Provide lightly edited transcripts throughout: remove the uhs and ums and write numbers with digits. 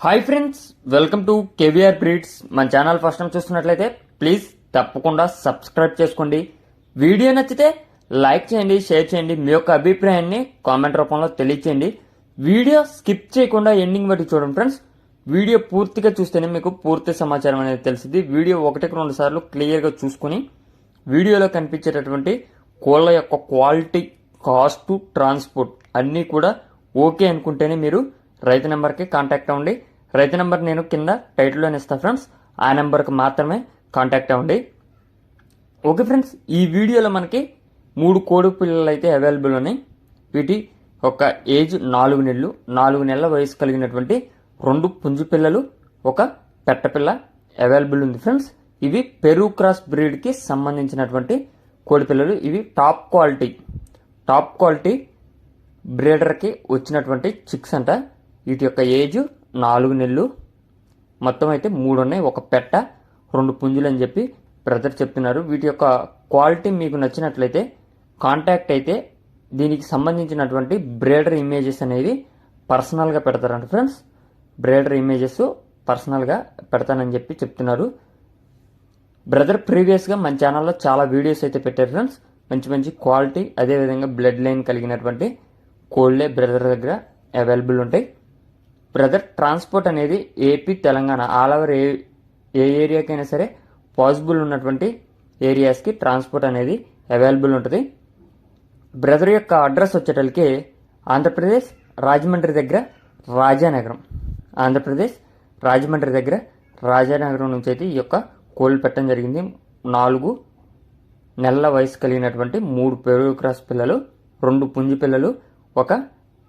Hi friends, welcome to KVR breeds. మన channel first time చూస్తున్నట్లయితే please తప్పకుండా సబ్స్క్రైబ్ చేసుకోండి. వీడియో నచ్చితే లైక్ చేయండి, షేర్ చేయండి. మీ యొక్క అభిప్రాయాన్ని కామెంట్ రూపంలో తెలియచేయండి. వీడియో స్కిప్ చేయకుండా ఎండింగ్ వరకు చూడండి ఫ్రెండ్స్. వీడియో పూర్తిగా చూస్తేనే మీకు పూర్తి సమాచారం అనేది తెలిసింది. వీడియో 1-2 సార్లు క్లియర్గా చూసుకుని వీడియోలో కనిపించేటటువంటి కోళ్ళ యొక్క క్వాలిటీ, కాస్ట్, ట్రాన్స్పోర్ట్ అన్నీ కూడా ఓకే అనుకుంటేనే మీరు రైతు నెంబర్కి కాంటాక్ట్ అవ్వండి. రైతు నెంబర్ నేను కింద టైటిల్లోనే ఇస్తాను ఫ్రెండ్స్. ఆ నెంబర్కి మాత్రమే కాంటాక్ట్ అవ్వండి. ఓకే ఫ్రెండ్స్, ఈ వీడియోలో మనకి 3 కోడి పిల్లలు అయితే అవైలబుల్ ఉన్నాయి. వీటి ఒక ఏజ్ 4 నెలలు, 4 నెలల వయసు కలిగినటువంటి 2 పుంజు పిల్లలు, ఒక పెట్టపిల్ల అవైలబుల్ ఉంది ఫ్రెండ్స్. ఇవి పెరు క్రాస్ బ్రీడ్కి సంబంధించినటువంటి కోడి పిల్లలు. ఇవి టాప్ క్వాలిటీ బ్రీడర్కి వచ్చినటువంటి చిక్స్ అంట. వీటి యొక్క ఏజ్ 4 నెలలు, మొత్తం అయితే 3 ఉన్నాయి. ఒక పెట్ట, 2 పుంజులు అని చెప్పి బ్రదర్ చెప్తున్నారు. వీటి యొక్క క్వాలిటీ మీకు నచ్చినట్లయితే కాంటాక్ట్ అయితే దీనికి సంబంధించినటువంటి బ్రీడర్ ఇమేజెస్ అనేది పర్సనల్గా పెడతారంట ఫ్రెండ్స్. బ్రీడర్ ఇమేజెస్ పర్సనల్గా పెడతానని చెప్పి చెప్తున్నారు. బ్రదర్ ప్రీవియస్గా మన ఛానల్లో చాలా వీడియోస్ అయితే పెట్టారు ఫ్రెండ్స్. మంచి క్వాలిటీ, అదేవిధంగా బ్లడ్ లైన్ కలిగినటువంటి కోళ్ళే బ్రదర్ దగ్గర అవైలబుల్ ఉంటాయి. బ్రదర్ ట్రాన్స్పోర్ట్ అనేది ఏపీ, తెలంగాణ ఆల్ ఓవర్ ఏ ఏరియాకైనా సరే పాసిబుల్ ఉన్నటువంటి ఏరియాస్కి ట్రాన్స్పోర్ట్ అనేది అవైలబుల్ ఉంటుంది. బ్రదర్ యొక్క అడ్రస్ వచ్చేటప్పటికి ఆంధ్రప్రదేశ్ రాజమండ్రి దగ్గర రాజానగరం, ఆంధ్రప్రదేశ్ రాజమండ్రి దగ్గర రాజానగరం నుంచి అయితే ఈ యొక్క కోళ్ళు పెట్టడం జరిగింది. 4 నెలల వయసు కలిగినటువంటి 3 పెరుగు క్రాస్ పిల్లలు, 2 పుంజు పిల్లలు, ఒక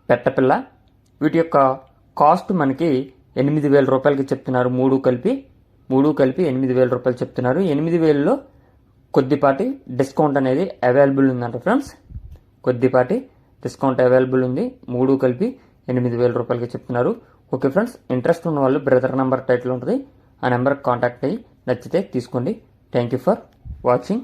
పెట్టపిల్ల. వీటి యొక్క కాస్ట్ మనకి 8,000 రూపాయలకి చెప్తున్నారు. 3 కలిపి 8,000 రూపాయలు చెప్తున్నారు. 8,000లో కొద్దిపాటి డిస్కౌంట్ అనేది అవైలబుల్ ఉందంట ఫ్రెండ్స్. కొద్దిపాటి డిస్కౌంట్ అవైలబుల్ ఉంది. 3 కలిపి 8,000 రూపాయలకి చెప్తున్నారు. ఓకే ఫ్రెండ్స్, ఇంట్రెస్ట్ ఉన్న వాళ్ళు బ్రదర్ నెంబర్ టైటిల్ ఉంటుంది, ఆ నెంబర్కి కాంటాక్ట్ అయ్యి నచ్చితే తీసుకోండి. Thank you for watching.